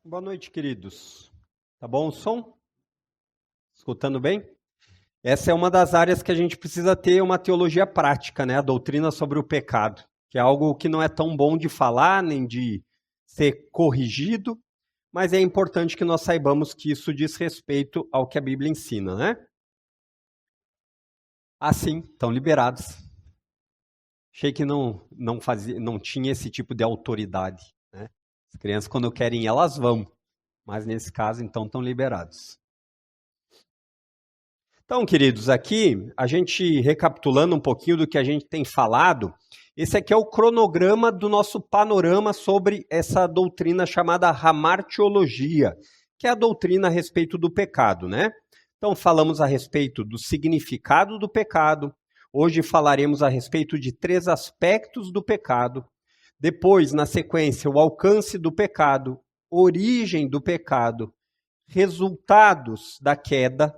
Boa noite, queridos. Tá bom o som? Escutando bem? Essa é uma das áreas que a gente precisa ter uma teologia prática, né? A doutrina sobre o pecado, que é algo que não é tão bom de falar, nem de ser corrigido, mas é importante que nós saibamos que isso diz respeito ao que a Bíblia ensina, né? Assim, estão liberados. Achei que não tinha esse tipo de autoridade, né? As crianças, quando querem, elas vão. Mas nesse caso, então, estão liberados. Então, queridos, aqui, a gente recapitulando um pouquinho do que a gente tem falado, esse aqui é o cronograma do nosso panorama sobre essa doutrina chamada hamartiologia, que é a doutrina a respeito do pecado, né? Então, falamos a respeito do significado do pecado, hoje falaremos a respeito de 3 aspectos do pecado, depois, na sequência, o alcance do pecado, origem do pecado, resultados da queda,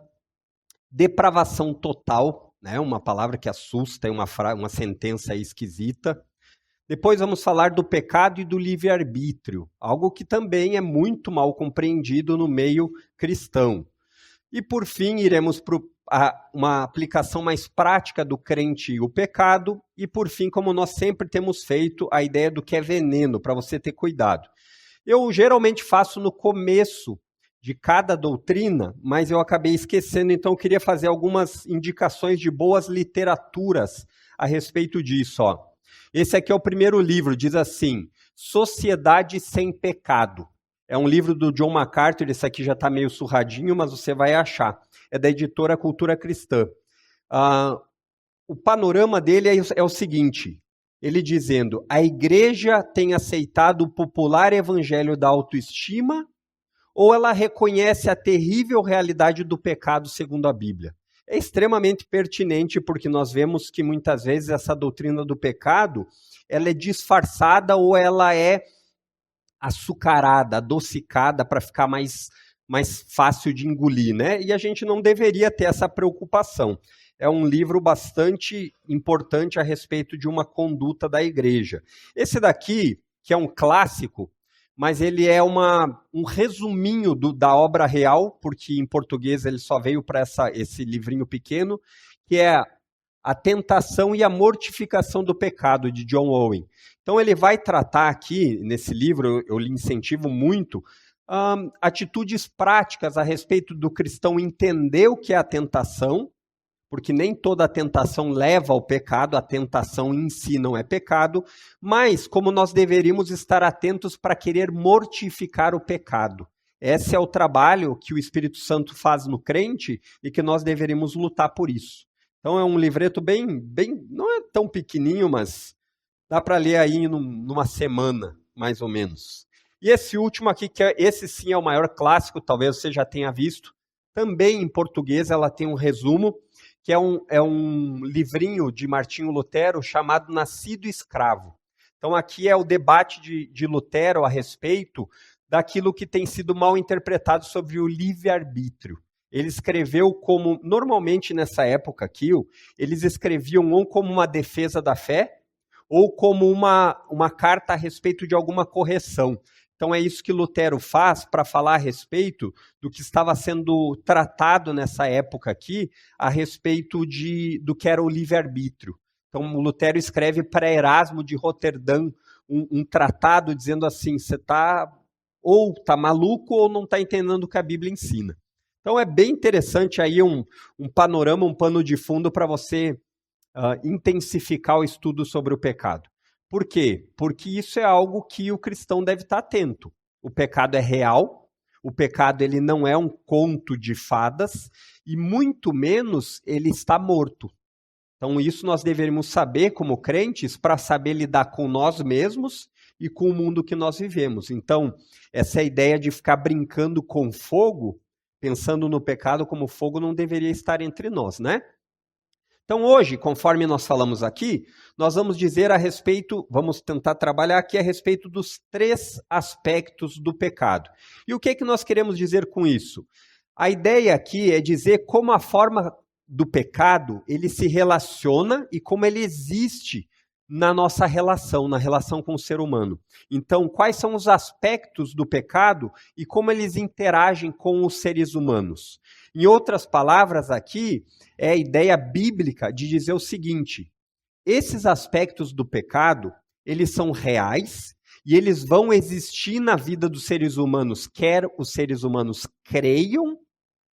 depravação total, né? Uma palavra que assusta, é uma sentença esquisita. Depois vamos falar do pecado e do livre-arbítrio, algo que também é muito mal compreendido no meio cristão. E por fim, iremos para uma aplicação mais prática do crente e o pecado, e por fim, como nós sempre temos feito, a ideia do que é veneno, para você ter cuidado. Eu geralmente faço no começo de cada doutrina, mas eu acabei esquecendo, então eu queria fazer algumas indicações de boas literaturas a respeito disso. Ó. Esse aqui é o primeiro livro, diz assim, Sociedade Sem Pecado. É um livro do John MacArthur, esse aqui já está meio surradinho, mas você vai achar. É da editora Cultura Cristã. O panorama dele é o seguinte, ele dizendo, a igreja tem aceitado o popular evangelho da autoestima ou ela reconhece a terrível realidade do pecado segundo a Bíblia? É extremamente pertinente porque nós vemos que muitas vezes essa doutrina do pecado, ela é disfarçada ou ela é açucarada, adocicada para ficar mais fácil de engolir, né? E a gente não deveria ter essa preocupação. É um livro bastante importante a respeito de uma conduta da igreja. Esse daqui, que é um clássico, mas ele é um resuminho da obra real, porque em português ele só veio para esse livrinho pequeno, que é A Tentação e a Mortificação do Pecado, de John Owen. Então ele vai tratar aqui, nesse livro, eu lhe incentivo muito, atitudes práticas a respeito do cristão entender o que é a tentação, porque nem toda a tentação leva ao pecado, a tentação em si não é pecado, mas como nós deveríamos estar atentos para querer mortificar o pecado. Esse é o trabalho que o Espírito Santo faz no crente e que nós deveríamos lutar por isso. Então é um livreto bem, não é tão pequenininho, mas dá para ler aí numa semana, mais ou menos. E esse último aqui, esse sim é o maior clássico, talvez você já tenha visto, também em português ela tem um resumo, que é um livrinho de Martinho Lutero chamado Nascido Escravo. Então aqui é o debate de Lutero a respeito daquilo que tem sido mal interpretado sobre o livre-arbítrio. Ele escreveu como, normalmente nessa época aqui, eles escreviam ou como uma defesa da fé, ou como uma carta a respeito de alguma correção. Então é isso que Lutero faz para falar a respeito do que estava sendo tratado nessa época aqui, a respeito do que era o livre-arbítrio. Então o Lutero escreve para Erasmo de Roterdã um tratado dizendo assim, você ou está maluco ou não está entendendo o que a Bíblia ensina. Então é bem interessante aí um panorama, um pano de fundo para você intensificar o estudo sobre o pecado. Por quê? Porque isso é algo que o cristão deve estar atento. O pecado é real, o pecado ele não é um conto de fadas e muito menos ele está morto. Então isso nós deveríamos saber como crentes para saber lidar com nós mesmos e com o mundo que nós vivemos. Então essa ideia de ficar brincando com fogo, pensando no pecado como fogo, não deveria estar entre nós, né? Então hoje, conforme nós falamos aqui, nós vamos dizer a respeito, vamos tentar trabalhar aqui a respeito dos 3 aspectos do pecado. E o que é que nós queremos dizer com isso? A ideia aqui é dizer como a forma do pecado, ele se relaciona e como ele existe na nossa relação, na relação com o ser humano. Então, quais são os aspectos do pecado e como eles interagem com os seres humanos? Em outras palavras, aqui é a ideia bíblica de dizer o seguinte: esses aspectos do pecado, eles são reais e eles vão existir na vida dos seres humanos, quer os seres humanos creiam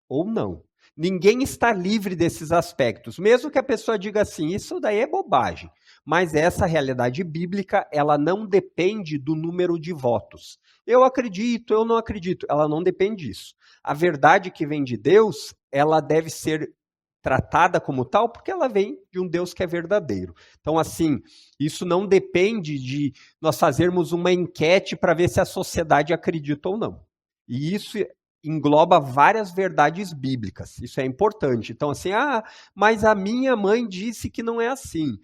ou não. Ninguém está livre desses aspectos, mesmo que a pessoa diga assim, isso daí é bobagem. Mas essa realidade bíblica, ela não depende do número de votos. Eu acredito, eu não acredito, ela não depende disso. A verdade que vem de Deus, ela deve ser tratada como tal, porque ela vem de um Deus que é verdadeiro. Então, assim, isso não depende de nós fazermos uma enquete para ver se a sociedade acredita ou não. E isso engloba várias verdades bíblicas. Isso é importante. Então, assim, mas a minha mãe disse que não é assim.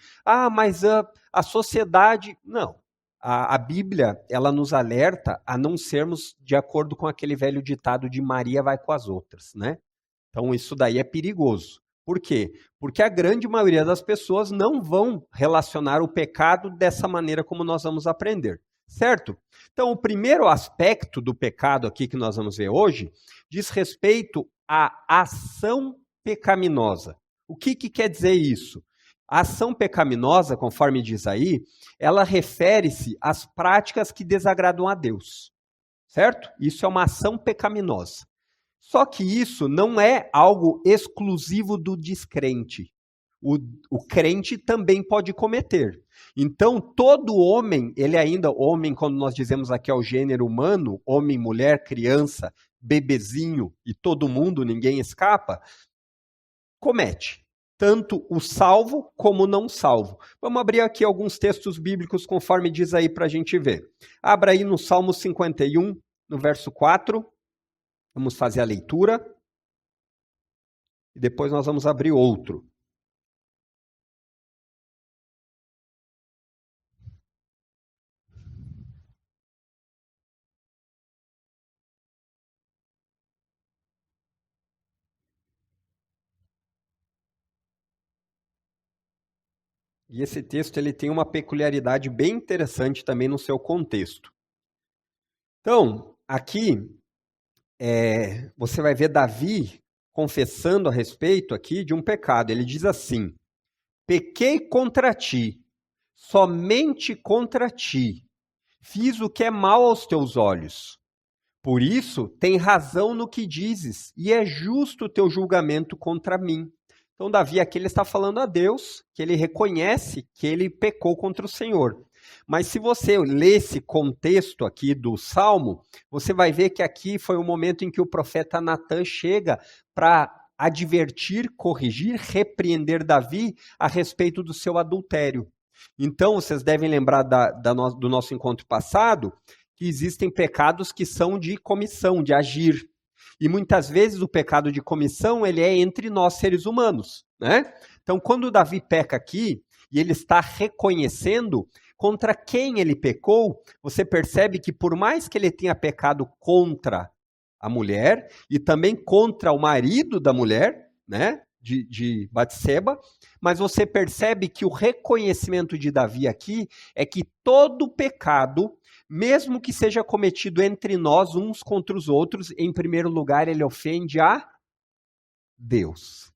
Mas a sociedade. Não. A Bíblia, ela nos alerta a não sermos de acordo com aquele velho ditado de Maria vai com as outras, né? Então, isso daí é perigoso. Por quê? Porque a grande maioria das pessoas não vão relacionar o pecado dessa maneira como nós vamos aprender, certo? Então, o primeiro aspecto do pecado aqui que nós vamos ver hoje diz respeito à ação pecaminosa. O que quer dizer isso? A ação pecaminosa, conforme diz aí, ela refere-se às práticas que desagradam a Deus, certo? Isso é uma ação pecaminosa. Só que isso não é algo exclusivo do descrente. O crente também pode cometer. Então, todo homem, ele ainda, homem, quando nós dizemos aqui é o gênero humano, homem, mulher, criança, bebezinho e todo mundo, ninguém escapa, comete. Tanto o salvo como o não salvo. Vamos abrir aqui alguns textos bíblicos conforme diz aí para a gente ver. Abra aí no Salmo 51, no verso 4. Vamos fazer a leitura. E depois nós vamos abrir outro. E esse texto ele tem uma peculiaridade bem interessante também no seu contexto. Então, aqui você vai ver Davi confessando a respeito aqui de um pecado. Ele diz assim: pequei contra ti, somente contra ti, fiz o que é mal aos teus olhos. Por isso, tem razão no que dizes, e é justo o teu julgamento contra mim. Então, Davi aqui ele está falando a Deus, que ele reconhece que ele pecou contra o Senhor. Mas se você ler esse contexto aqui do Salmo, você vai ver que aqui foi o momento em que o profeta Natan chega para advertir, corrigir, repreender Davi a respeito do seu adultério. Então, vocês devem lembrar do nosso encontro passado, que existem pecados que são de comissão, de agir. E muitas vezes o pecado de comissão, ele é entre nós seres humanos, né? Então, quando Davi peca aqui, e ele está reconhecendo contra quem ele pecou, você percebe que por mais que ele tenha pecado contra a mulher e também contra o marido da mulher, né? De Batseba, mas você percebe que o reconhecimento de Davi aqui é que todo pecado, mesmo que seja cometido entre nós, uns contra os outros, em primeiro lugar, ele ofende a Deus.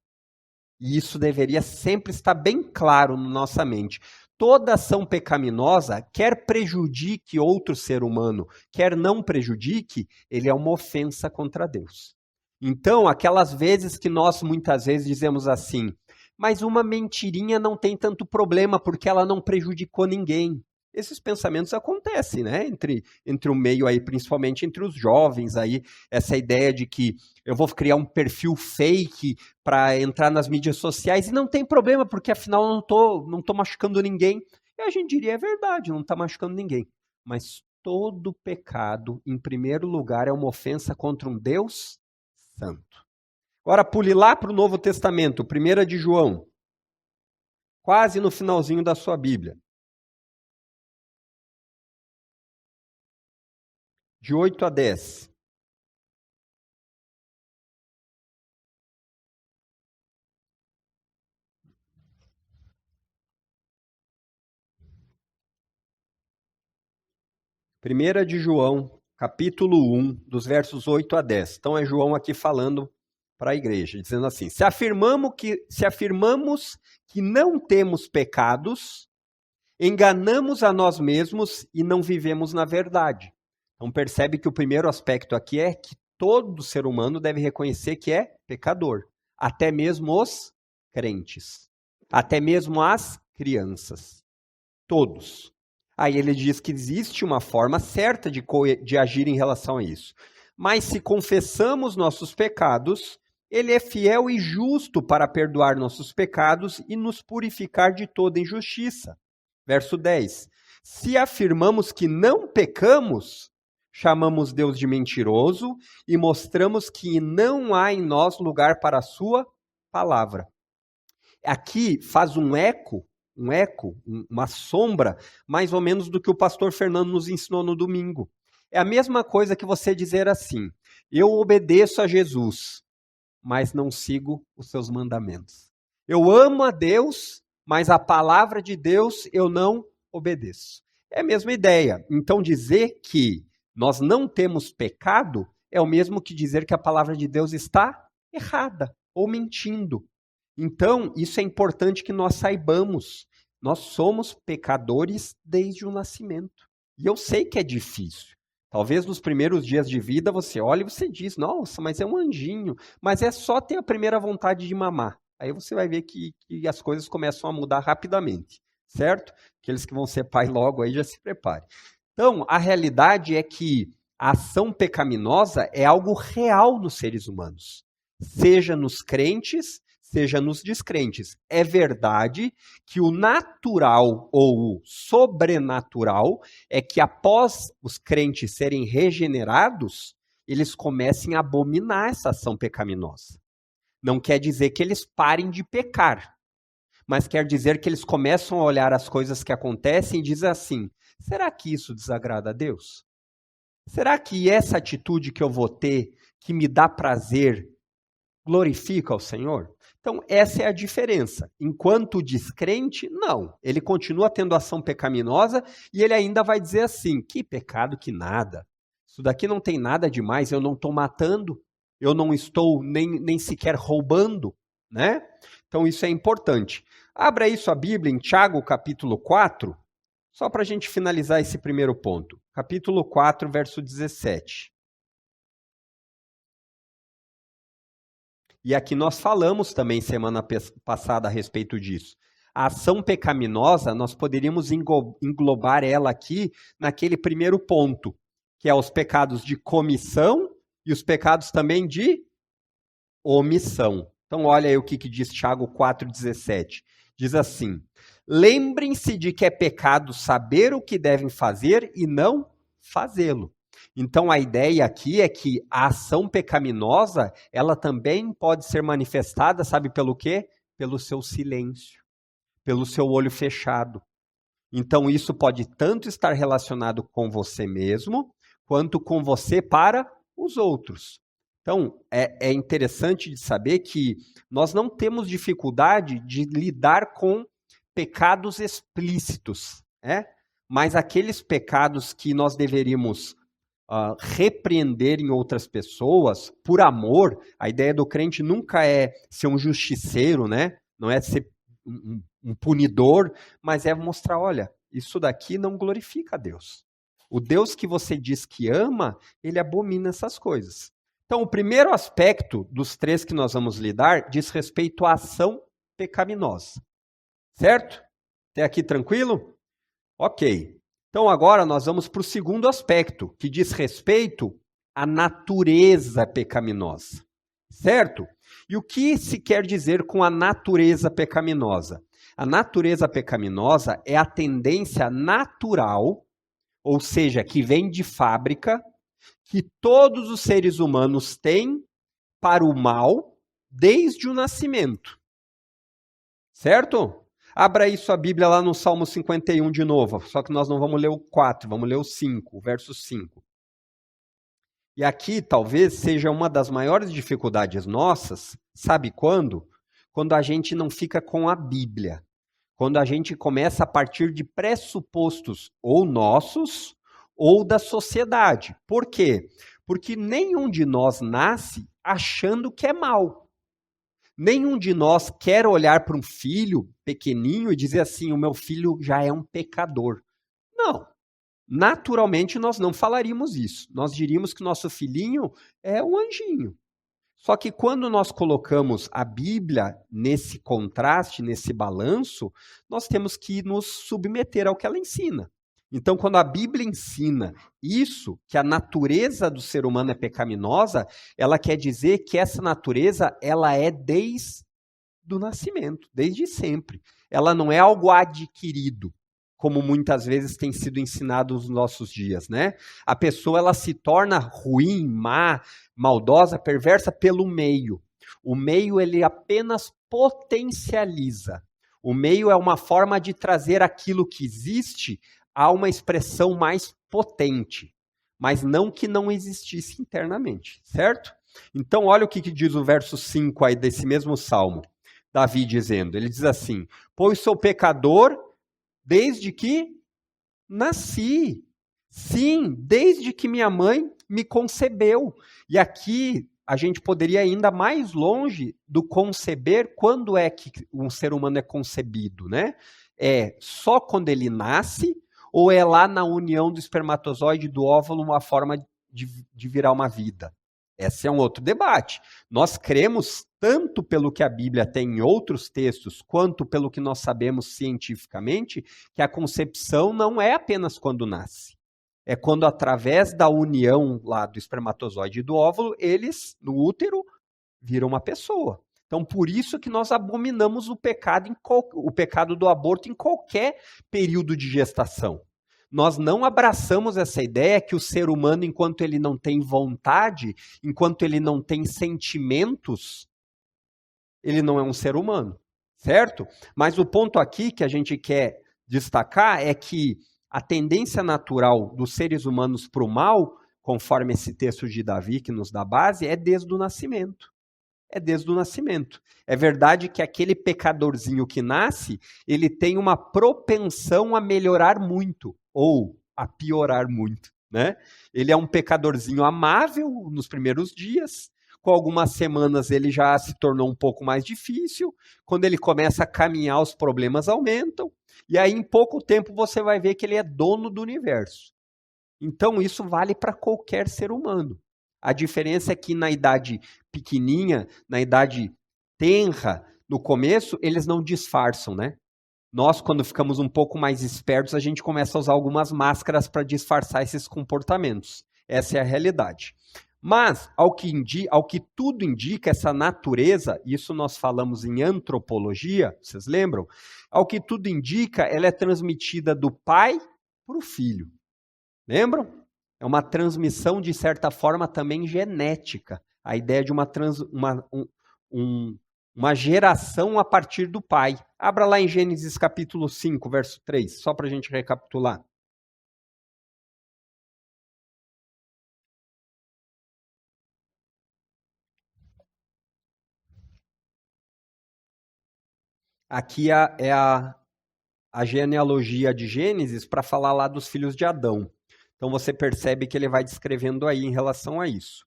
E isso deveria sempre estar bem claro na nossa mente. Toda ação pecaminosa, quer prejudique outro ser humano, quer não prejudique, ele é uma ofensa contra Deus. Então, aquelas vezes que nós muitas vezes dizemos assim, mas uma mentirinha não tem tanto problema porque ela não prejudicou ninguém. Esses pensamentos acontecem, né? Entre o meio aí, principalmente entre os jovens aí, essa ideia de que eu vou criar um perfil fake para entrar nas mídias sociais e não tem problema, porque afinal eu não tô machucando ninguém. E a gente diria, é verdade, não está machucando ninguém. Mas todo pecado, em primeiro lugar, é uma ofensa contra um Deus santo. Agora pule lá para o Novo Testamento, 1 de João, quase no finalzinho da sua Bíblia. De 8 a 10. 1 de João, capítulo 1, dos versos 8 a 10. Então é João aqui falando para a igreja, dizendo assim: se afirmamos que não temos pecados, enganamos a nós mesmos e não vivemos na verdade. Então percebe que o primeiro aspecto aqui é que todo ser humano deve reconhecer que é pecador. Até mesmo os crentes. Até mesmo as crianças. Todos. Aí ele diz que existe uma forma certa de agir em relação a isso. Mas se confessamos nossos pecados, ele é fiel e justo para perdoar nossos pecados e nos purificar de toda injustiça. Verso 10. Se afirmamos que não pecamos, chamamos Deus de mentiroso e mostramos que não há em nós lugar para a sua palavra. Aqui faz um eco, uma sombra, mais ou menos do que o pastor Fernando nos ensinou no domingo. É a mesma coisa que você dizer assim: eu obedeço a Jesus, mas não sigo os seus mandamentos. Eu amo a Deus, mas a palavra de Deus eu não obedeço. É a mesma ideia. Então dizer que nós não temos pecado é o mesmo que dizer que a palavra de Deus está errada ou mentindo. Então, isso é importante que nós saibamos. Nós somos pecadores desde o nascimento. E eu sei que é difícil. Talvez nos primeiros dias de vida você olha e você diz: nossa, mas é um anjinho. Mas é só ter a primeira vontade de mamar. Aí você vai ver que as coisas começam a mudar rapidamente, certo? Aqueles que vão ser pai logo aí já se preparem. Então, a realidade é que a ação pecaminosa é algo real nos seres humanos. Seja nos crentes, seja nos descrentes. É verdade que o natural ou o sobrenatural é que após os crentes serem regenerados, eles comecem a abominar essa ação pecaminosa. Não quer dizer que eles parem de pecar, mas quer dizer que eles começam a olhar as coisas que acontecem e dizem assim: será que isso desagrada a Deus? Será que essa atitude que eu vou ter, que me dá prazer, glorifica ao Senhor? Então, essa é a diferença. Enquanto o descrente, não. Ele continua tendo ação pecaminosa e ele ainda vai dizer assim: que pecado, que nada. Isso daqui não tem nada demais, eu não estou matando, eu não estou nem sequer roubando, né? Então, isso é importante. Abra aí sua Bíblia em Tiago, capítulo 4, só para a gente finalizar esse primeiro ponto. Capítulo 4, verso 17. E aqui nós falamos também semana passada a respeito disso. A ação pecaminosa, nós poderíamos englobar ela aqui naquele primeiro ponto, que é os pecados de comissão e os pecados também de omissão. Então olha aí o que diz Tiago 4,17. Diz assim: lembrem-se de que é pecado saber o que devem fazer e não fazê-lo. Então a ideia aqui é que a ação pecaminosa, ela também pode ser manifestada, sabe pelo quê? Pelo seu silêncio, pelo seu olho fechado. Então isso pode tanto estar relacionado com você mesmo, quanto com você para os outros. Então é interessante de saber que nós não temos dificuldade de lidar com pecados explícitos, né? Mas aqueles pecados que nós deveríamos repreender em outras pessoas, por amor. A ideia do crente nunca é ser um justiceiro, né? Não é ser um punidor, mas é mostrar: olha, isso daqui não glorifica a Deus. O Deus que você diz que ama, ele abomina essas coisas. Então, o primeiro aspecto dos 3 que nós vamos lidar diz respeito à ação pecaminosa. Certo? Até aqui tranquilo? Ok. Então agora nós vamos para o segundo aspecto, que diz respeito à natureza pecaminosa. Certo? E o que se quer dizer com a natureza pecaminosa? A natureza pecaminosa é a tendência natural, ou seja, que vem de fábrica, que todos os seres humanos têm para o mal desde o nascimento. Certo? Abra aí sua Bíblia lá no Salmo 51 de novo, só que nós não vamos ler o 4, vamos ler o 5, o verso 5. E aqui talvez seja uma das maiores dificuldades nossas, sabe quando? Quando a gente não fica com a Bíblia. Quando a gente começa a partir de pressupostos ou nossos ou da sociedade. Por quê? Porque nenhum de nós nasce achando que é mal. Nenhum de nós quer olhar para um filho pequenininho e dizer assim, o meu filho já é um pecador. Não. Naturalmente, nós não falaríamos isso. Nós diríamos que nosso filhinho é um anjinho. Só que quando nós colocamos a Bíblia nesse contraste, nesse balanço, nós temos que nos submeter ao que ela ensina. Então, quando a Bíblia ensina isso, que a natureza do ser humano é pecaminosa, ela quer dizer que essa natureza ela é desde o nascimento, desde sempre. Ela não é algo adquirido, como muitas vezes tem sido ensinado nos nossos dias, né? A pessoa ela se torna ruim, má, maldosa, perversa pelo meio. O meio ele apenas potencializa. O meio é uma forma de trazer aquilo que existe a uma expressão mais potente, mas não que não existisse internamente, certo? Então olha o que diz o verso 5 aí desse mesmo salmo. Davi dizendo, ele diz assim, pois sou pecador desde que nasci. Sim, desde que minha mãe me concebeu. E aqui a gente poderia ir ainda mais longe do conceber. Quando é que um ser humano é concebido, né? É só quando ele nasce ou é lá na união do espermatozoide e do óvulo uma forma de virar uma vida? Esse é um outro debate. Nós cremos tanto pelo que a Bíblia tem em outros textos, quanto pelo que nós sabemos cientificamente, que a concepção não é apenas quando nasce. É quando, através da união lá do espermatozoide e do óvulo, eles, no útero, viram uma pessoa. Então, por isso que nós abominamos o pecado do aborto em qualquer período de gestação. Nós não abraçamos essa ideia que o ser humano, enquanto ele não tem vontade, enquanto ele não tem sentimentos, ele não é um ser humano, certo? Mas o ponto aqui que a gente quer destacar é que a tendência natural dos seres humanos para o mal, conforme esse texto de Davi que nos dá base, é desde o nascimento. É desde o nascimento. É verdade que aquele pecadorzinho que nasce, ele tem uma propensão a melhorar muito, ou a piorar muito, né? Ele é um pecadorzinho amável nos primeiros dias, com algumas semanas ele já se tornou um pouco mais difícil, quando ele começa a caminhar os problemas aumentam, e aí em pouco tempo você vai ver que ele é dono do universo. Então isso vale para qualquer ser humano. A diferença é que na idade pequenininha, na idade tenra, no começo, eles não disfarçam, né? Nós, quando ficamos um pouco mais espertos, a gente começa a usar algumas máscaras para disfarçar esses comportamentos. Essa é a realidade. Mas, ao que tudo indica, essa natureza, isso nós falamos em antropologia, vocês lembram? Ao que tudo indica, ela é transmitida do pai para o filho. Lembram? É uma transmissão, de certa forma, também genética. A ideia de uma geração a partir do pai. Abra lá em Gênesis capítulo 5, verso 3, só para a gente recapitular. Aqui é a genealogia de Gênesis para falar lá dos filhos de Adão. Então você percebe que ele vai descrevendo aí em relação a isso.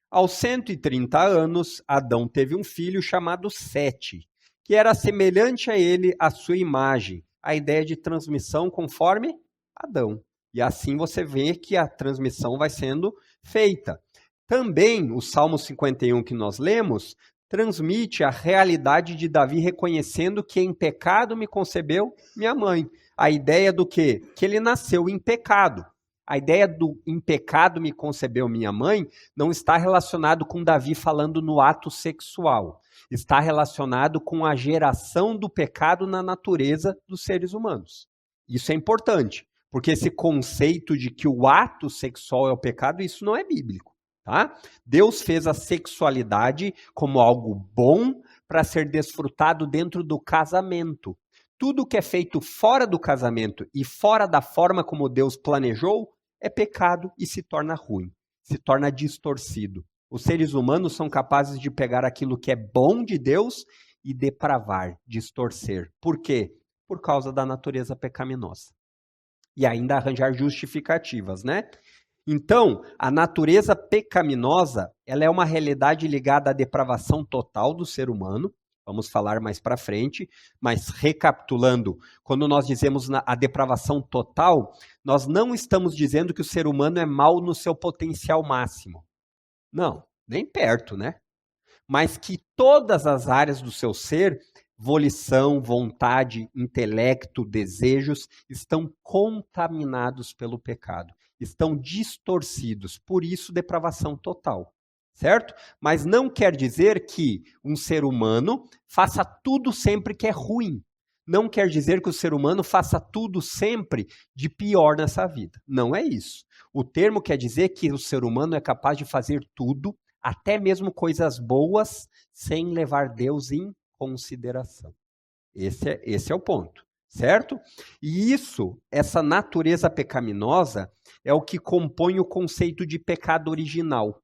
Aos 130 anos, Adão teve um filho chamado Sete, que era semelhante a ele, à sua imagem. A ideia de transmissão conforme Adão. E assim você vê que a transmissão vai sendo feita. Também o Salmo 51 que nós lemos transmite a realidade de Davi reconhecendo que em pecado me concebeu minha mãe. A ideia do quê? Que ele nasceu em pecado. A ideia do em pecado me concebeu minha mãe não está relacionado com Davi falando no ato sexual. Está relacionado com a geração do pecado na natureza dos seres humanos. Isso é importante, porque esse conceito de que o ato sexual é o pecado, isso não é bíblico. Tá? Deus fez a sexualidade como algo bom para ser desfrutado dentro do casamento. Tudo que é feito fora do casamento e fora da forma como Deus planejou é pecado e se torna ruim, se torna distorcido. Os seres humanos são capazes de pegar aquilo que é bom de Deus e depravar, distorcer. Por quê? Por causa da natureza pecaminosa. e ainda arranjar justificativas, né? Então, a natureza pecaminosa, ela é uma realidade ligada à depravação total do ser humano. Vamos falar mais para frente, mas recapitulando, quando nós dizemos a depravação total, nós não estamos dizendo que o ser humano é mau no seu potencial máximo. Não, nem perto, né? Mas que todas as áreas do seu ser, volição, vontade, intelecto, desejos, estão contaminados pelo pecado, estão distorcidos, por isso depravação total, certo? Mas não quer dizer que um ser humano faça tudo sempre que é ruim. Não quer dizer que o ser humano faça tudo sempre de pior nessa vida. Não é isso. O termo quer dizer que o ser humano é capaz de fazer tudo, até mesmo coisas boas, sem levar Deus em consideração. Esse é o ponto, certo? E essa natureza pecaminosa, é o que compõe o conceito de pecado original.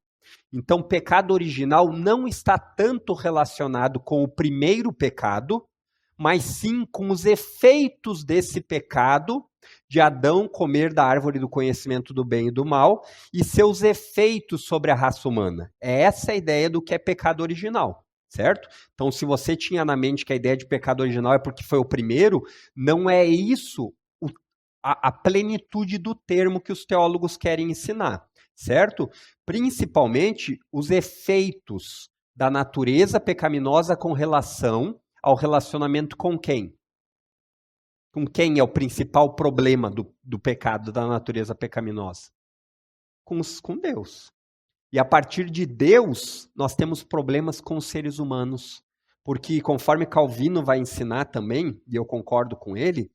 Então, pecado original não está tanto relacionado com o primeiro pecado, mas sim com os efeitos desse pecado de Adão comer da árvore do conhecimento do bem e do mal e seus efeitos sobre a raça humana. É essa a ideia do que é pecado original, certo? Então, se você tinha na mente que a ideia de pecado original é porque foi o primeiro, não é isso a plenitude do termo que os teólogos querem ensinar, certo? Principalmente os efeitos da natureza pecaminosa com relação ao relacionamento com quem? Com quem é o principal problema do pecado, da natureza pecaminosa? Com Deus. E a partir de Deus, nós temos problemas com os seres humanos. Porque, conforme Calvino vai ensinar também, e eu concordo com ele,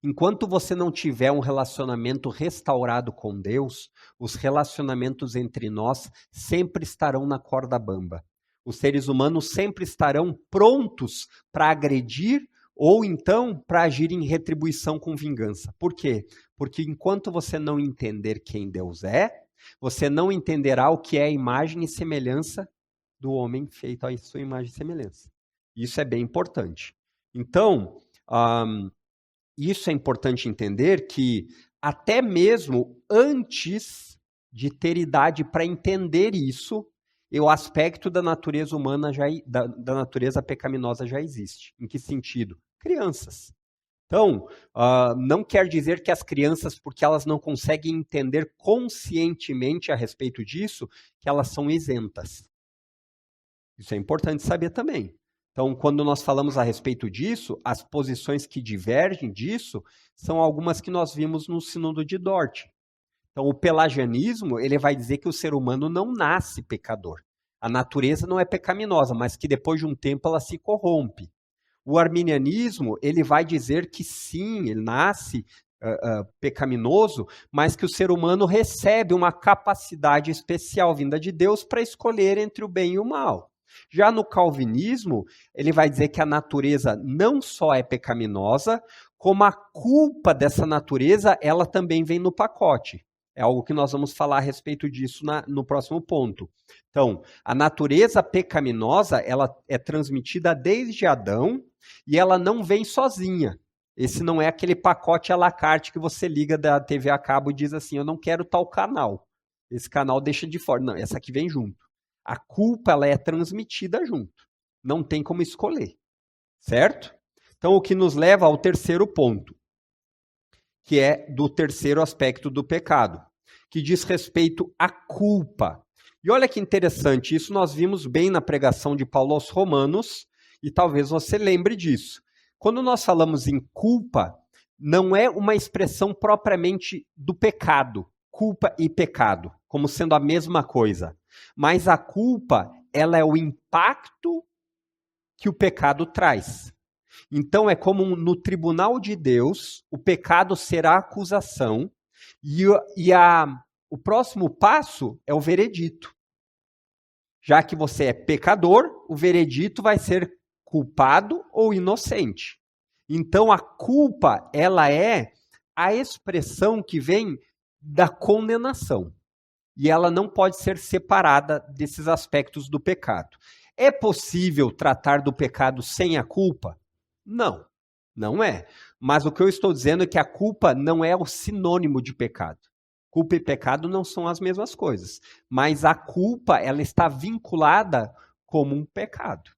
enquanto você não tiver um relacionamento restaurado com Deus, os relacionamentos entre nós sempre estarão na corda bamba. Os seres humanos sempre estarão prontos para agredir ou então para agir em retribuição com vingança. Por quê? Porque enquanto você não entender quem Deus é, você não entenderá o que é a imagem e semelhança do homem feito à sua imagem e semelhança. Isso é bem importante. Então, isso é importante entender que até mesmo antes de ter idade para entender isso, o aspecto da natureza humana, da natureza pecaminosa já existe. Em que sentido? Crianças. Então, não quer dizer que as crianças, porque elas não conseguem entender conscientemente a respeito disso, que elas são isentas. Isso é importante saber também. Então, quando nós falamos a respeito disso, as posições que divergem disso são algumas que nós vimos no Sínodo de Dort. Então, o pelagianismo, ele vai dizer que o ser humano não nasce pecador. A natureza não é pecaminosa, mas que depois de um tempo ela se corrompe. O arminianismo, ele vai dizer que sim, ele nasce pecaminoso, mas que o ser humano recebe uma capacidade especial vinda de Deus para escolher entre o bem e o mal. Já no calvinismo, ele vai dizer que a natureza não só é pecaminosa, como a culpa dessa natureza, ela também vem no pacote. É algo que nós vamos falar a respeito disso no próximo ponto. Então, a natureza pecaminosa, ela é transmitida desde Adão e ela não vem sozinha. Esse não é aquele pacote à la carte que você liga da TV a cabo e diz assim, eu não quero tal canal. Esse canal deixa de fora. Não, essa aqui vem junto. A culpa, ela é transmitida junto. Não tem como escolher. Certo? Então, o que nos leva ao terceiro ponto, que é do terceiro aspecto do pecado, que diz respeito à culpa. E olha que interessante, isso nós vimos bem na pregação de Paulo aos Romanos, e talvez você lembre disso. Quando nós falamos em culpa, não é uma expressão propriamente do pecado, culpa e pecado, como sendo a mesma coisa. Mas a culpa, ela é o impacto que o pecado traz. Então, é como no tribunal de Deus, o pecado será acusação e o próximo passo é o veredito. Já que você é pecador, o veredito vai ser culpado ou inocente. Então, a culpa, ela é a expressão que vem da condenação. E ela não pode ser separada desses aspectos do pecado. É possível tratar do pecado sem a culpa? Não, não é. Mas o que eu estou dizendo é que a culpa não é o sinônimo de pecado. Culpa e pecado não são as mesmas coisas. Mas a culpa, ela está vinculada como um pecado.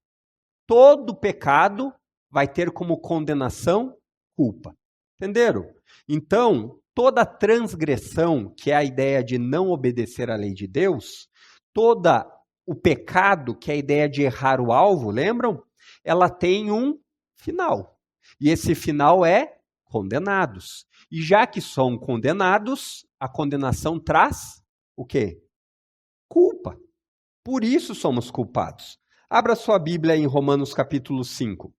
Todo pecado vai ter como condenação culpa. Entenderam? Então, toda transgressão, que é a ideia de não obedecer à lei de Deus, toda o pecado, que é a ideia de errar o alvo, lembram? Ela tem um final. E esse final é condenados. E já que são condenados, a condenação traz o quê? Culpa. Por isso somos culpados. Abra sua Bíblia em Romanos capítulo 5.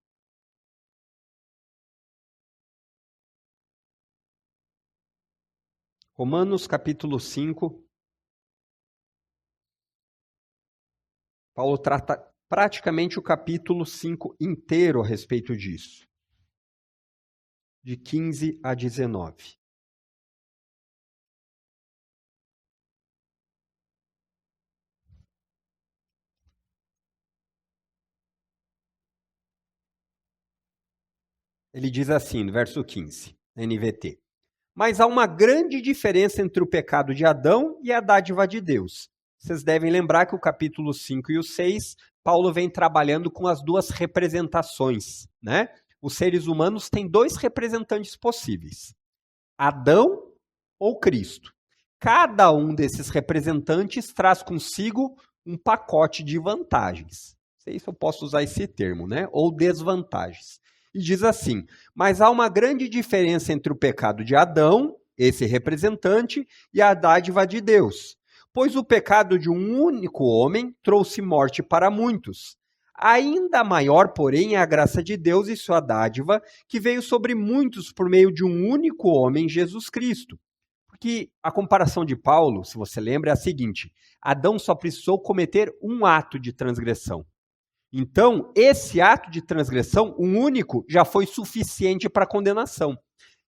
Romanos capítulo 5. Paulo trata praticamente o capítulo 5 inteiro a respeito disso. De 15 a 19. Ele diz assim, no verso 15, NVT. Mas há uma grande diferença entre o pecado de Adão e a dádiva de Deus. Vocês devem lembrar que o capítulo 5 e o 6, Paulo vem trabalhando com as duas representações, né? Os seres humanos têm dois representantes possíveis, Adão ou Cristo. Cada um desses representantes traz consigo um pacote de vantagens. Não sei se eu posso usar esse termo, né? Ou desvantagens. E diz assim, mas há uma grande diferença entre o pecado de Adão, esse representante, e a dádiva de Deus. Pois o pecado de um único homem trouxe morte para muitos. Ainda maior, porém, é a graça de Deus e sua dádiva, que veio sobre muitos por meio de um único homem, Jesus Cristo. Porque a comparação de Paulo, se você lembra, é a seguinte: Adão só precisou cometer um ato de transgressão. Então, esse ato de transgressão, um único, já foi suficiente para a condenação.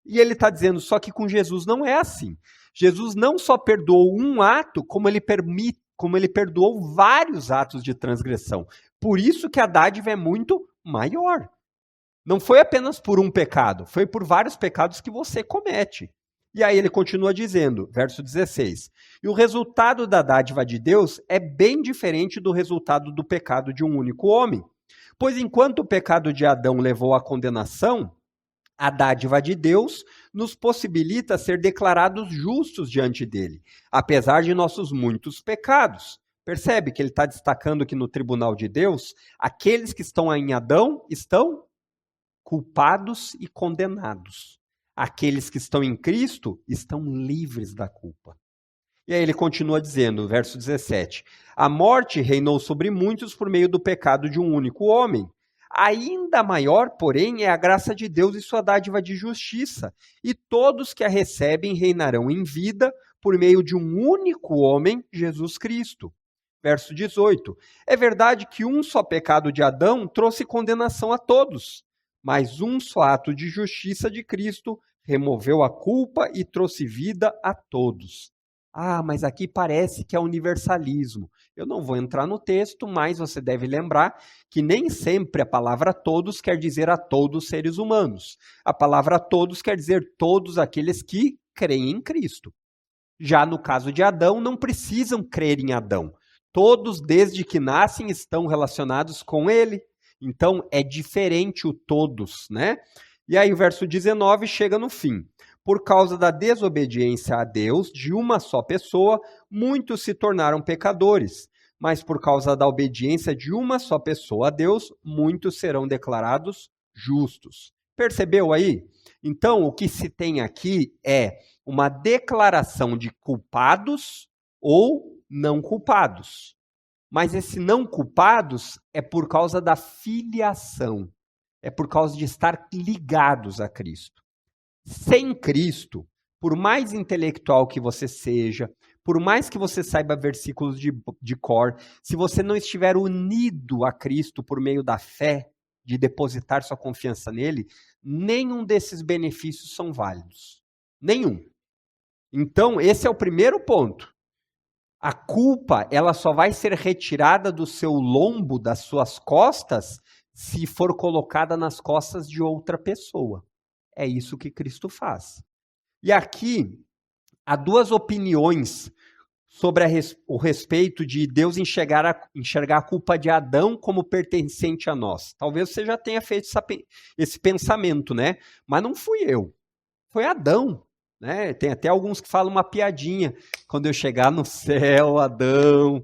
E ele está dizendo, só que com Jesus não é assim. Jesus não só perdoou um ato, como ele perdoou vários atos de transgressão. Por isso que a dádiva é muito maior. Não foi apenas por um pecado, foi por vários pecados que você comete. E aí ele continua dizendo, verso 16, e o resultado da dádiva de Deus é bem diferente do resultado do pecado de um único homem. Pois enquanto o pecado de Adão levou à condenação, a dádiva de Deus nos possibilita ser declarados justos diante dele, apesar de nossos muitos pecados. Percebe que ele está destacando que no tribunal de Deus, aqueles que estão em Adão estão culpados e condenados. Aqueles que estão em Cristo estão livres da culpa. E aí ele continua dizendo, verso 17, a morte reinou sobre muitos por meio do pecado de um único homem. Ainda maior, porém, é a graça de Deus e sua dádiva de justiça, e todos que a recebem reinarão em vida por meio de um único homem, Jesus Cristo. Verso 18, é verdade que um só pecado de Adão trouxe condenação a todos, mas um só ato de justiça de Cristo removeu a culpa e trouxe vida a todos. Ah, mas aqui parece que é universalismo. Eu não vou entrar no texto, mas você deve lembrar que nem sempre a palavra todos quer dizer a todos os seres humanos. A palavra todos quer dizer todos aqueles que creem em Cristo. Já no caso de Adão, não precisam crer em Adão. Todos, desde que nascem, estão relacionados com ele. Então, é diferente o todos, né? E aí o verso 19 chega no fim. Por causa da desobediência a Deus de uma só pessoa, muitos se tornaram pecadores. Mas por causa da obediência de uma só pessoa a Deus, muitos serão declarados justos. Percebeu aí? Então, o que se tem aqui é uma declaração de culpados ou não culpados. Mas esse não culpados é por causa da filiação. É por causa de estar ligados a Cristo. Sem Cristo, por mais intelectual que você seja, por mais que você saiba versículos de cor, se você não estiver unido a Cristo por meio da fé, de depositar sua confiança nele, nenhum desses benefícios são válidos. Nenhum. Então, esse é o primeiro ponto. A culpa, ela só vai ser retirada do seu lombo, das suas costas, se for colocada nas costas de outra pessoa. É isso que Cristo faz. E aqui há duas opiniões sobre o respeito de Deus enxergar a culpa de Adão como pertencente a nós. Talvez você já tenha feito esse pensamento, né? Mas não fui eu, foi Adão. Né? Tem até alguns que falam uma piadinha. Quando eu chegar no céu, Adão.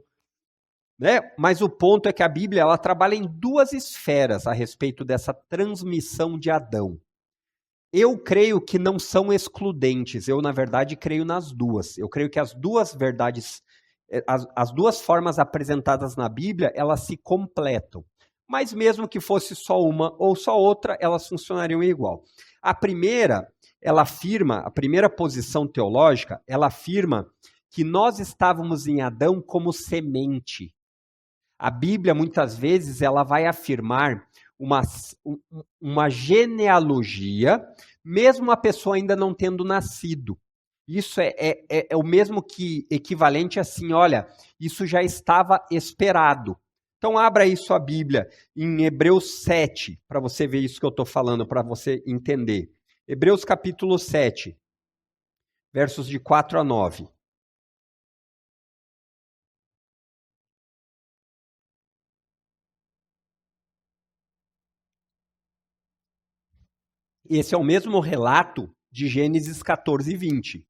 Né? Mas o ponto é que a Bíblia ela trabalha em duas esferas a respeito dessa transmissão de Adão. Eu creio que não são excludentes. Eu, na verdade, creio nas duas. Eu creio que as duas verdades, as duas formas apresentadas na Bíblia, elas se completam. Mas mesmo que fosse só uma ou só outra, elas funcionariam igual. A primeira, ela afirma, a primeira posição teológica, ela afirma que nós estávamos em Adão como semente. A Bíblia, muitas vezes, ela vai afirmar uma genealogia, mesmo a pessoa ainda não tendo nascido. Isso é o mesmo que equivalente assim, olha, isso já estava esperado. Então, abra aí sua Bíblia em Hebreus 7, para você ver isso que eu estou falando, para você entender. Hebreus capítulo 7, versos de 4 a 9. Esse é o mesmo relato de Gênesis 14 e 20.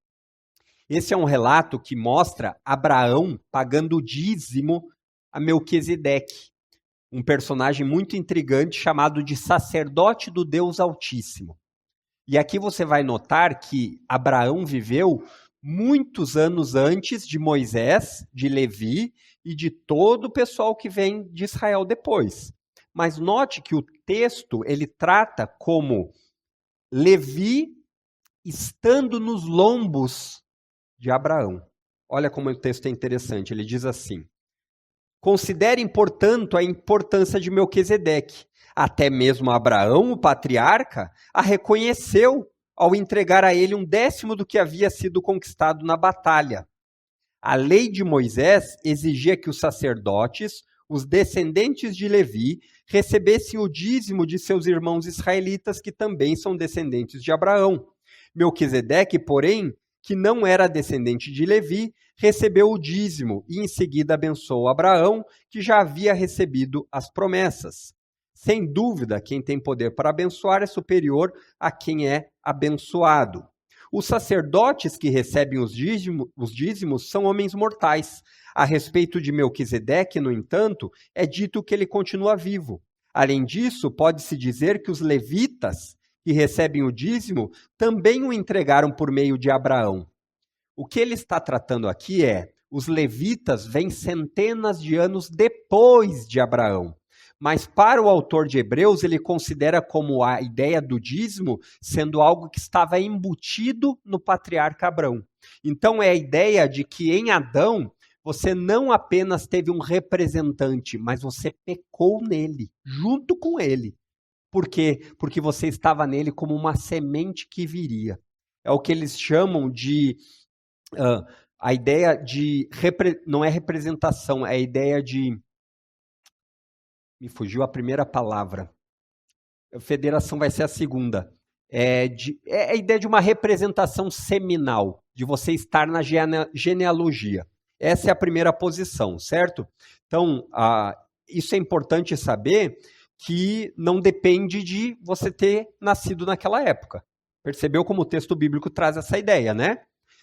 Esse é um relato que mostra Abraão pagando o dízimo a Melquisedeque, um personagem muito intrigante chamado de sacerdote do Deus Altíssimo. E aqui você vai notar que Abraão viveu muitos anos antes de Moisés, de Levi e de todo o pessoal que vem de Israel depois. Mas note que o texto ele trata como Levi estando nos lombos de Abraão. Olha como o texto é interessante. Ele diz assim: considerem, portanto, a importância de Melquisedeque. Até mesmo Abraão, o patriarca, a reconheceu ao entregar a ele 1/10 do que havia sido conquistado na batalha. A lei de Moisés exigia que os sacerdotes, os descendentes de Levi, recebessem o dízimo de seus irmãos israelitas, que também são descendentes de Abraão. Melquisedeque, porém, que não era descendente de Levi, recebeu o dízimo e em seguida abençoou Abraão, que já havia recebido as promessas. Sem dúvida, quem tem poder para abençoar é superior a quem é abençoado. Os sacerdotes que recebem os dízimos são homens mortais. A respeito de Melquisedeque, no entanto, é dito que ele continua vivo. Além disso, pode-se dizer que os levitas, que recebem o dízimo, também o entregaram por meio de Abraão. O que ele está tratando aqui é, os levitas vêm centenas de anos depois de Abraão. Mas para o autor de Hebreus, ele considera como a ideia do dízimo sendo algo que estava embutido no patriarca Abraão. Então é a ideia de que em Adão, você não apenas teve um representante, mas você pecou nele, junto com ele. Por quê? Porque você estava nele como uma semente que viria. É o que eles chamam de... a ideia de... não é representação, é a ideia de... Me fugiu a primeira palavra. Federação vai ser a segunda. É a ideia de uma representação seminal, de você estar na genealogia. Essa é a primeira posição, certo? Então, isso é importante saber que não depende de você ter nascido naquela época. Percebeu como o texto bíblico traz essa ideia, né?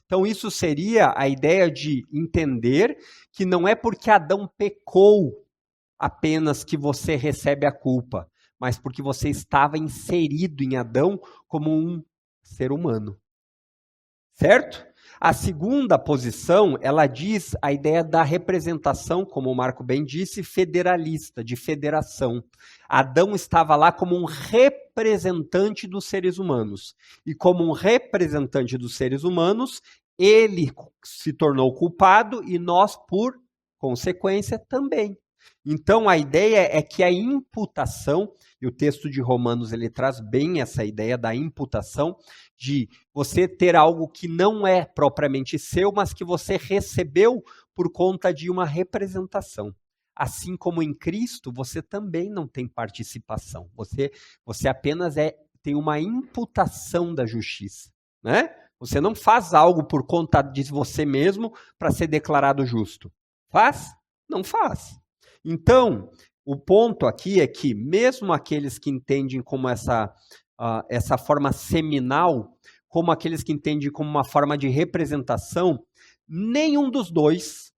Então, isso seria a ideia de entender que não é porque Adão pecou apenas que você recebe a culpa, mas porque você estava inserido em Adão como um ser humano. Certo? A segunda posição, ela diz a ideia da representação, como o Marco bem disse, federalista, de federação. Adão estava lá como um representante dos seres humanos. E como um representante dos seres humanos, ele se tornou culpado e nós, por consequência, também. Então, a ideia é que a imputação, e o texto de Romanos ele traz bem essa ideia da imputação, de você ter algo que não é propriamente seu, mas que você recebeu por conta de uma representação. Assim como em Cristo, você também não tem participação. Você apenas tem uma imputação da justiça, né? Você não faz algo por conta de você mesmo para ser declarado justo. Faz? Não faz. Então, o ponto aqui é que mesmo aqueles que entendem como essa forma seminal, como aqueles que entendem como uma forma de representação, nenhum dos dois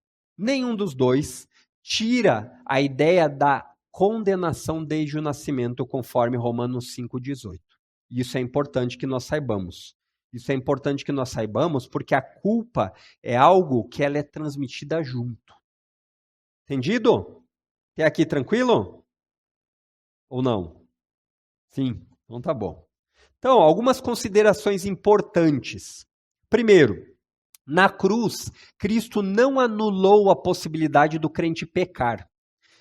tira a ideia da condenação desde o nascimento, conforme Romanos 5,18. Isso é importante que nós saibamos. Isso é importante que nós saibamos porque a culpa é algo que ela é transmitida junto. Entendido? Até aqui tranquilo? Ou não? Sim, então tá bom. Então, algumas considerações importantes. Primeiro, na cruz, Cristo não anulou a possibilidade do crente pecar,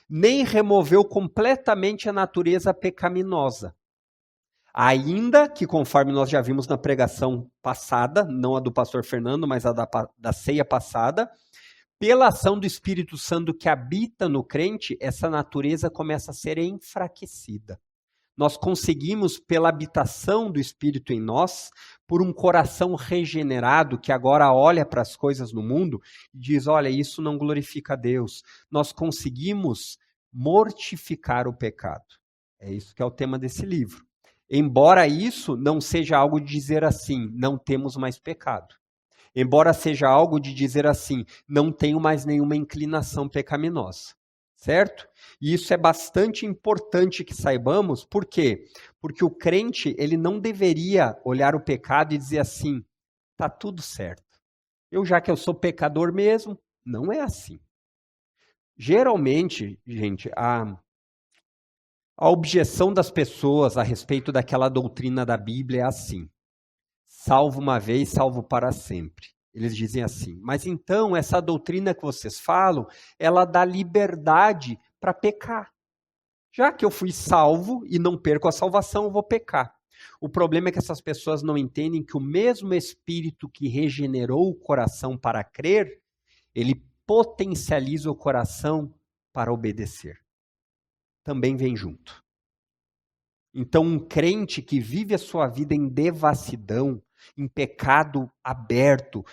nem removeu completamente a natureza pecaminosa. Ainda que, conforme nós já vimos na pregação passada, não a do pastor Fernando, mas a da ceia passada, pela ação do Espírito Santo que habita no crente, essa natureza começa a ser enfraquecida. Nós conseguimos, pela habitação do Espírito em nós, por um coração regenerado que agora olha para as coisas no mundo e diz, olha, isso não glorifica a Deus. Nós conseguimos mortificar o pecado. É isso que é o tema desse livro. Embora isso não seja algo de dizer assim, não temos mais pecado. Embora seja algo de dizer assim, não tenho mais nenhuma inclinação pecaminosa. Certo? E isso é bastante importante que saibamos, por quê? Porque o crente, ele não deveria olhar o pecado e dizer assim, tá tudo certo. Já que eu sou pecador mesmo, não é assim. Geralmente, gente, a objeção das pessoas a respeito daquela doutrina da Bíblia é assim, salvo uma vez, salvo para sempre. Eles dizem assim, mas então essa doutrina que vocês falam, ela dá liberdade para pecar. Já que eu fui salvo e não perco a salvação, eu vou pecar. O problema é que essas pessoas não entendem que o mesmo Espírito que regenerou o coração para crer, ele potencializa o coração para obedecer. Também vem junto. Então, um crente que vive a sua vida em devassidão, em pecado aberto,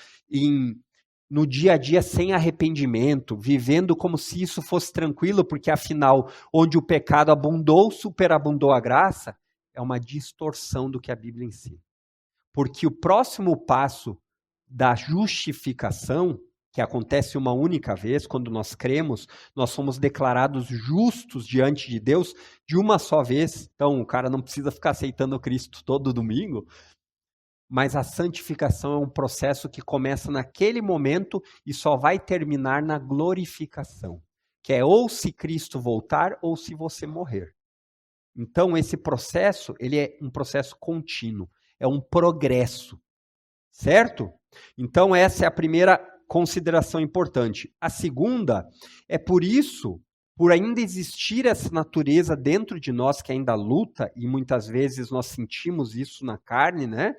no dia a dia sem arrependimento, vivendo como se isso fosse tranquilo, porque afinal, onde o pecado abundou, superabundou a graça, é uma distorção do que a Bíblia ensina. Porque o próximo passo da justificação, que acontece uma única vez, quando nós cremos, nós somos declarados justos diante de Deus de uma só vez. Então, o cara não precisa ficar aceitando Cristo todo domingo, mas a santificação é um processo que começa naquele momento e só vai terminar na glorificação, que é ou se Cristo voltar ou se você morrer. Então, esse processo, ele é um processo contínuo, é um progresso, certo? Então, essa é a primeira consideração importante. A segunda é por ainda existir essa natureza dentro de nós que ainda luta, e muitas vezes nós sentimos isso na carne, né?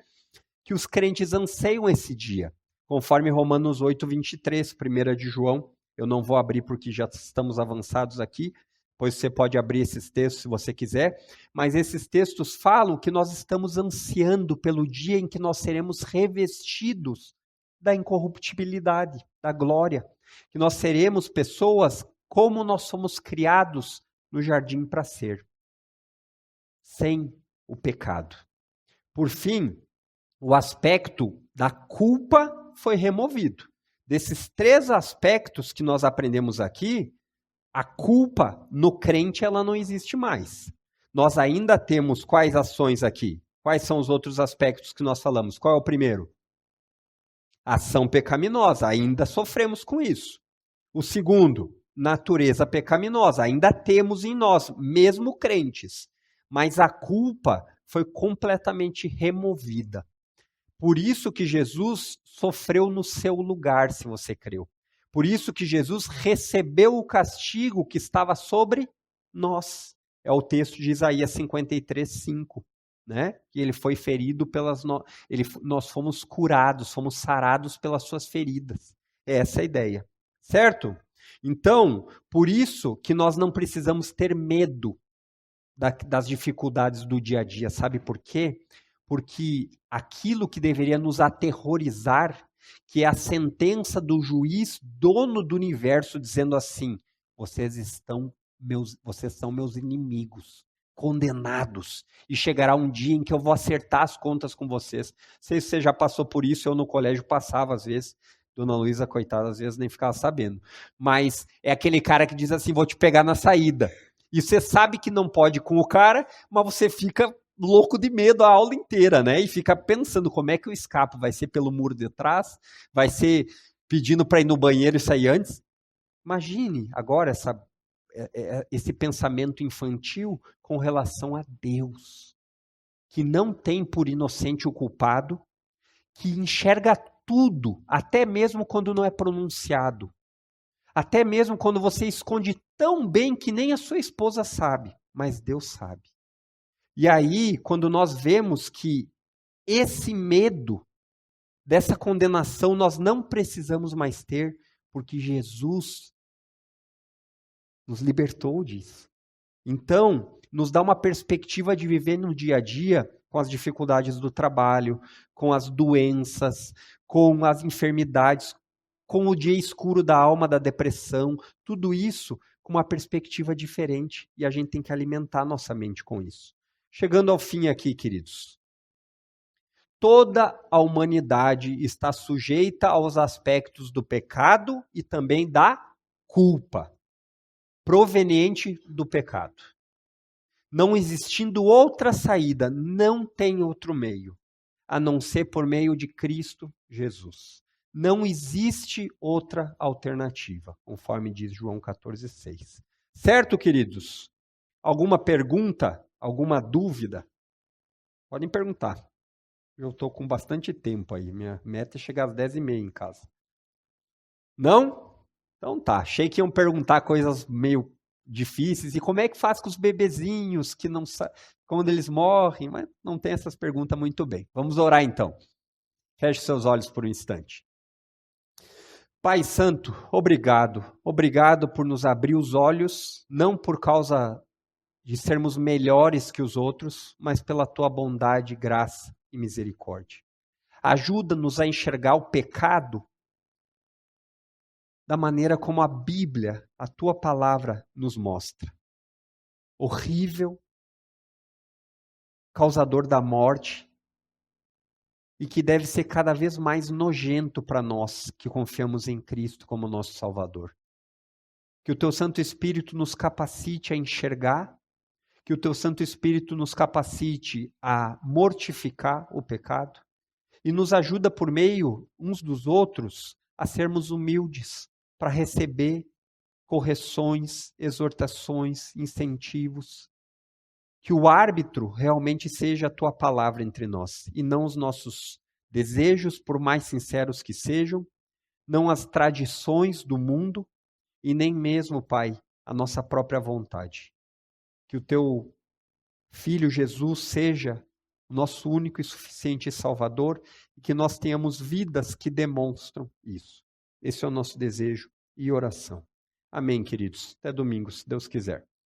Que os crentes anseiam esse dia. Conforme Romanos 8:23, 1 de João, eu não vou abrir porque já estamos avançados aqui, pois você pode abrir esses textos se você quiser, mas esses textos falam que nós estamos ansiando pelo dia em que nós seremos revestidos da incorruptibilidade, da glória, que nós seremos pessoas como nós somos criados no jardim para ser, sem o pecado. Por fim, o aspecto da culpa foi removido. Desses 3 aspectos que nós aprendemos aqui, a culpa no crente ela não existe mais. Nós ainda temos quais ações aqui? Quais são os outros aspectos que nós falamos? Qual é o primeiro? Ação pecaminosa, ainda sofremos com isso. O segundo, natureza pecaminosa, ainda temos em nós, mesmo crentes. Mas a culpa foi completamente removida. Por isso que Jesus sofreu no seu lugar, se você creu. Por isso que Jesus recebeu o castigo que estava sobre nós. É o texto de Isaías 53:5. Né? Que ele foi ferido nós fomos curados, fomos sarados pelas suas feridas. É essa a ideia, certo? Então, por isso que nós não precisamos ter medo das dificuldades do dia a dia. Sabe por quê? Porque aquilo que deveria nos aterrorizar, que é a sentença do juiz, dono do universo, dizendo assim: vocês são meus inimigos, condenados, e chegará um dia em que eu vou acertar as contas com vocês. Não sei se você já passou por isso, eu no colégio passava às vezes. Dona Luísa, coitada, às vezes nem ficava sabendo. Mas é aquele cara que diz assim: vou te pegar na saída. E você sabe que não pode com o cara, mas você fica louco de medo a aula inteira, né? E fica pensando como é que eu escapo. Vai ser pelo muro de trás? Vai ser pedindo para ir no banheiro e sair antes? Imagine agora esse pensamento infantil com relação a Deus, que não tem por inocente o culpado, que enxerga tudo, até mesmo quando não é pronunciado. Até mesmo quando você esconde tão bem que nem a sua esposa sabe, mas Deus sabe. E aí, quando nós vemos que esse medo dessa condenação nós não precisamos mais ter, porque Jesus nos libertou disso. Então, nos dá uma perspectiva de viver no dia a dia com as dificuldades do trabalho, com as doenças, com as enfermidades, com o dia escuro da alma, da depressão, tudo isso com uma perspectiva diferente. E a gente tem que alimentar nossa mente com isso. Chegando ao fim aqui, queridos. Toda a humanidade está sujeita aos aspectos do pecado e também da culpa, proveniente do pecado. Não existindo outra saída, não tem outro meio, a não ser por meio de Cristo Jesus. Não existe outra alternativa, conforme diz João 14,6. Certo, queridos? Alguma pergunta? Alguma dúvida? Podem perguntar. Eu estou com bastante tempo aí. Minha meta é chegar às 10h30 em casa. Não? Então tá. Achei que iam perguntar coisas meio difíceis. E como é que faz com os bebezinhos que não quando eles morrem? Mas não tem essas perguntas muito bem. Vamos orar então. Feche seus olhos por um instante. Pai Santo, obrigado. Obrigado por nos abrir os olhos, não por causa de sermos melhores que os outros, mas pela tua bondade, graça e misericórdia. Ajuda-nos a enxergar o pecado da maneira como a Bíblia, a tua palavra, nos mostra. Horrível, causador da morte, e que deve ser cada vez mais nojento para nós que confiamos em Cristo como nosso Salvador. Que o teu Santo Espírito nos capacite a enxergar, que o teu Santo Espírito nos capacite a mortificar o pecado e nos ajuda por meio uns dos outros a sermos humildes para receber correções, exortações, incentivos. Que o árbitro realmente seja a tua palavra entre nós e não os nossos desejos, por mais sinceros que sejam, não as tradições do mundo e nem mesmo, Pai, a nossa própria vontade. Que o teu Filho Jesus seja o nosso único e suficiente Salvador e que nós tenhamos vidas que demonstram isso. Esse é o nosso desejo e oração. Amém, queridos. Até domingo, se Deus quiser.